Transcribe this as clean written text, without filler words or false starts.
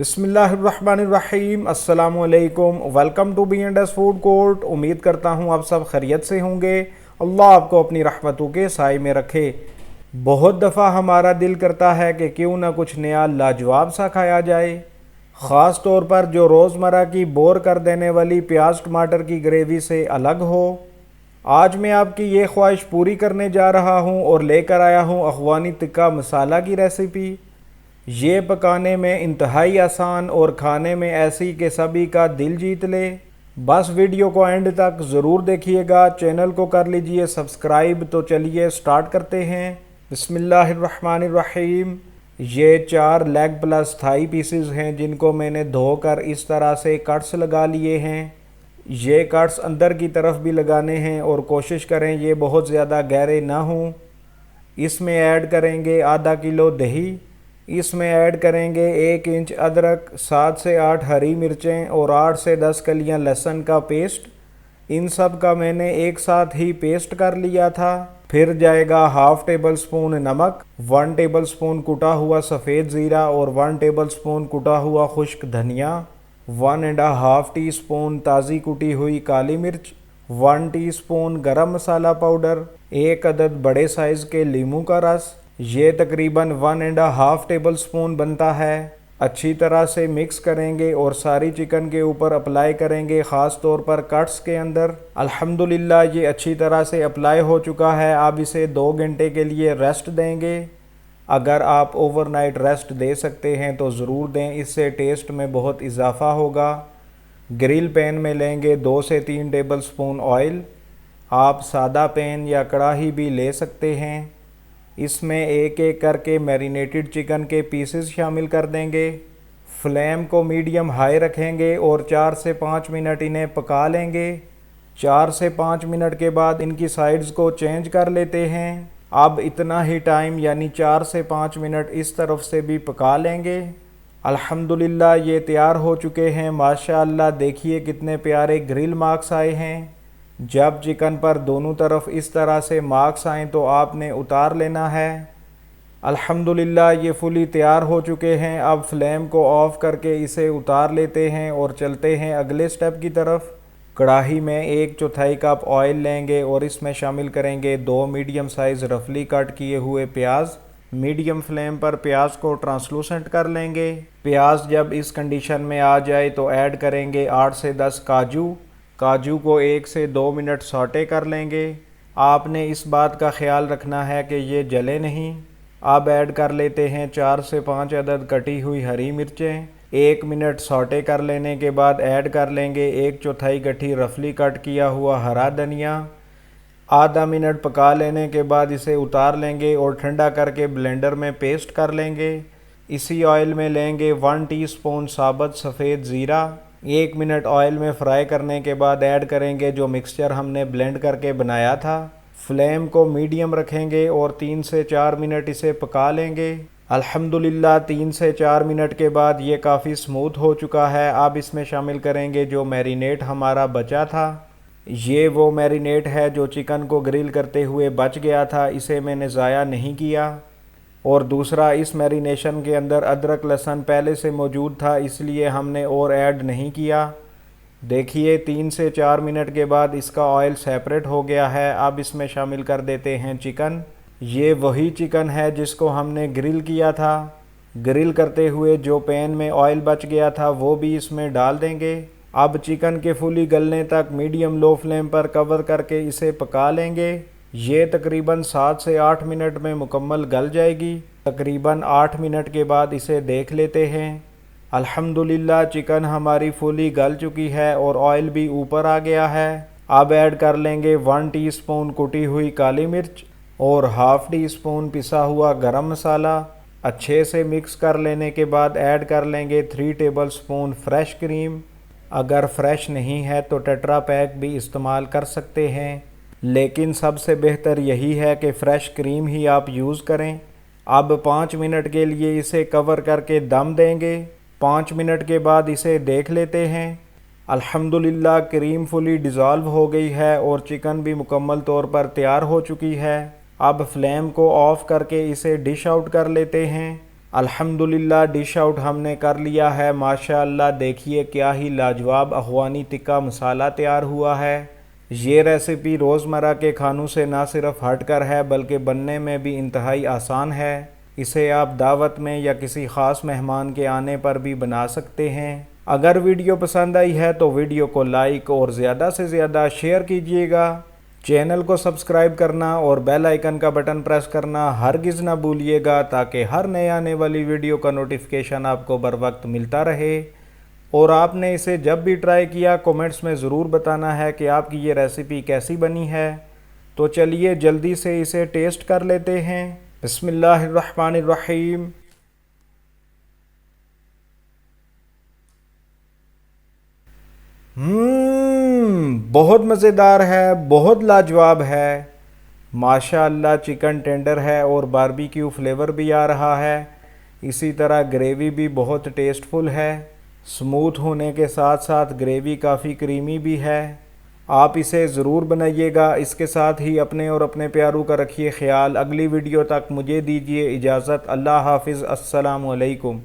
बिस्मिल्लाहिर्रहमानिर्रहीम अस्सलामुअलैकुम। Welcome to B&S food court. उम्मीद करता हूँ आप सब खैरियत से होंगे। अल्लाह आपको अपनी रहमतों के साए में रखे। बहुत दफ़ा हमारा दिल करता है कि क्यों ना कुछ नया लाजवाब सा खाया जाए, ख़ास तौर पर जो रोज़मर्रा की बोर कर देने वाली प्याज टमाटर की ग्रेवी से अलग हो। आज मैं आपकी ये ख्वाहिश पूरी करने जा रहा हूँ और लेकर आया हूँ अफ़गानी टिक्का मसाला की रेसिपी। ये पकाने में इंतहाई आसान और खाने में ऐसी कि सभी का दिल जीत ले। बस वीडियो को एंड तक ज़रूर देखिएगा। चैनल को कर लीजिए सब्सक्राइब। तो चलिए स्टार्ट करते हैं। बिस्मिल्लाहिर्रहमानिर्रहीम। ये 4 लेग प्लस थाई पीसेस हैं जिनको मैंने धोकर इस तरह से कट्स लगा लिए हैं। ये कट्स अंदर की तरफ भी लगाने हैं और कोशिश करें ये बहुत ज़्यादा गहरे ना हों। इसमें ऐड करेंगे आधा किलो दही। इसमें ऐड करेंगे 1 इंच अदरक, 7 से 8 हरी मिर्चें और 8 से 10 कलियां लहसुन का पेस्ट। इन सब का मैंने एक साथ ही पेस्ट कर लिया था। फिर जाएगा हाफ टेबल स्पून नमक, 1 टेबल स्पून कुटा हुआ सफ़ेद ज़ीरा और 1 टेबल स्पून कुटा हुआ खुश्क धनिया, 1.5 टी स्पून ताज़ी कुटी हुई काली मिर्च, 1 टीस्पून गरम मसाला पाउडर, 1 अदद बड़े साइज़ के लीमू का रस। ये तकरीबन 1.5 टेबल स्पून बनता है। अच्छी तरह से मिक्स करेंगे और सारी चिकन के ऊपर अप्लाई करेंगे, ख़ास तौर पर कट्स के अंदर। अल्हम्दुलिल्लाह ये अच्छी तरह से अप्लाई हो चुका है। अब इसे 2 घंटे के लिए रेस्ट देंगे। अगर आप ओवरनाइट रेस्ट दे सकते हैं तो ज़रूर दें, इससे टेस्ट में बहुत इजाफ़ा होगा। ग्रिल पैन में लेंगे 2 से 3 टेबल स्पून ऑयल। आप सादा पैन या कढ़ाई भी ले सकते हैं। इसमें एक एक करके मैरिनेटेड चिकन के पीसेस शामिल कर देंगे। फ्लेम को मीडियम हाई रखेंगे और 4 से 5 मिनट इन्हें पका लेंगे। 4 से 5 मिनट के बाद इनकी साइड्स को चेंज कर लेते हैं। अब इतना ही टाइम यानी 4 से 5 मिनट इस तरफ से भी पका लेंगे। अल्हम्दुलिल्लाह ये तैयार हो चुके हैं। माशाअल्लाह देखिए कितने प्यारे ग्रिल मार्क्स आए हैं। जब चिकन पर दोनों तरफ इस तरह से मार्क्स आएँ तो आपने उतार लेना है। अल्हम्दुलिल्लाह ये फुली तैयार हो चुके हैं। अब फ्लेम को ऑफ़ करके इसे उतार लेते हैं और चलते हैं अगले स्टेप की तरफ। कढ़ाई में 1/4 कप ऑयल लेंगे और इसमें शामिल करेंगे 2 मीडियम साइज़ रफली कट किए हुए प्याज। मीडियम फ्लेम पर प्याज को ट्रांसलूसेंट कर लेंगे। प्याज जब इस कंडीशन में आ जाए तो ऐड करेंगे 8 से 10 काजू। काजू को 1 से 2 मिनट सौटे कर लेंगे। आपने इस बात का ख्याल रखना है कि ये जले नहीं। अब ऐड कर लेते हैं 4 से 5 अदद कटी हुई हरी मिर्चें। 1 मिनट सौटे कर लेने के बाद ऐड कर लेंगे 1/4 गठी रफली कट किया हुआ हरा धनिया। आधा मिनट पका लेने के बाद इसे उतार लेंगे और ठंडा करके ब्लेंडर में पेस्ट कर लेंगे। इसी ऑयल में लेंगे 1 टीस्पून साबुत सफ़ेद ज़ीरा। 1 मिनट ऑयल में फ्राई करने के बाद ऐड करेंगे जो मिक्सचर हमने ब्लेंड करके बनाया था। फ्लेम को मीडियम रखेंगे और 3 से 4 मिनट इसे पका लेंगे। अल्हम्दुलिल्लाह 3 से 4 मिनट के बाद ये काफ़ी स्मूथ हो चुका है। अब इसमें शामिल करेंगे जो मैरिनेट हमारा बचा था। ये वो मैरिनेट है जो चिकन को ग्रिल करते हुए बच गया था, इसे मैंने ज़ाया नहीं किया। और दूसरा, इस मैरिनेशन के अंदर अदरक लहसुन पहले से मौजूद था, इसलिए हमने और ऐड नहीं किया। देखिए 3 से 4 मिनट के बाद इसका ऑयल सेपरेट हो गया है। अब इसमें शामिल कर देते हैं चिकन। ये वही चिकन है जिसको हमने ग्रिल किया था। ग्रिल करते हुए जो पैन में ऑयल बच गया था वो भी इसमें डाल देंगे। अब चिकन के फुली गलने तक मीडियम लो फ्लेम पर कवर करके इसे पका लेंगे। ये तकरीबन 7 से 8 मिनट में मुकम्मल गल जाएगी। तकरीबन 8 मिनट के बाद इसे देख लेते हैं। अल्हम्दुलिल्लाह चिकन हमारी फुली गल चुकी है और ऑयल भी ऊपर आ गया है। अब ऐड कर लेंगे 1 टीस्पून कुटी हुई काली मिर्च और हाफ टी स्पून पिसा हुआ गरम मसाला। अच्छे से मिक्स कर लेने के बाद ऐड कर लेंगे 3 टेबल स्पून फ्रेश क्रीम। अगर फ्रेश नहीं है तो टेट्रा पैक भी इस्तेमाल कर सकते हैं, लेकिन सबसे बेहतर यही है कि फ़्रेश क्रीम ही आप यूज़ करें। अब 5 मिनट के लिए इसे कवर करके दम देंगे। 5 मिनट के बाद इसे देख लेते हैं। अल्हम्दुलिल्लाह क्रीम फुली डिज़ोल्व हो गई है और चिकन भी मुकम्मल तौर पर तैयार हो चुकी है। अब फ्लेम को ऑफ़ करके इसे डिश आउट कर लेते हैं। अल्हम्दुलिल्लाह डिश आउट हमने कर लिया है। माशाअल्लाह देखिए क्या ही लाजवाब अफ़गानी टिक्का मसाला तैयार हुआ है। ये रेसिपी रोज़मर्रा के खानों से ना सिर्फ हटकर है बल्कि बनने में भी इंतहाई आसान है। इसे आप दावत में या किसी ख़ास मेहमान के आने पर भी बना सकते हैं। अगर वीडियो पसंद आई है तो वीडियो को लाइक और ज़्यादा से ज़्यादा शेयर कीजिएगा। चैनल को सब्सक्राइब करना और बेल आइकन का बटन प्रेस करना हरगिज़ ना भूलिएगा ताकि हर नए आने वाली वीडियो का नोटिफिकेशन आपको बर वक्त मिलता रहे। और आपने इसे जब भी ट्राई किया कमेंट्स में ज़रूर बताना है कि आपकी ये रेसिपी कैसी बनी है। तो चलिए जल्दी से इसे टेस्ट कर लेते हैं। बिस्मिल्लाहिर्रहमानिर्रहीम। बहुत मज़ेदार है, बहुत लाजवाब है। माशाअल्लाह चिकन टेंडर है और बारबेक्यू फ्लेवर भी आ रहा है। इसी तरह ग्रेवी भी बहुत टेस्टफुल है। स्मूथ होने के साथ साथ ग्रेवी काफ़ी क्रीमी भी है। आप इसे ज़रूर बनाइएगा। इसके साथ ही अपने और अपने प्यारों का रखिए ख्याल। अगली वीडियो तक मुझे दीजिए इजाज़त। अल्लाह हाफिज़। अस्सलामु अलैकुम।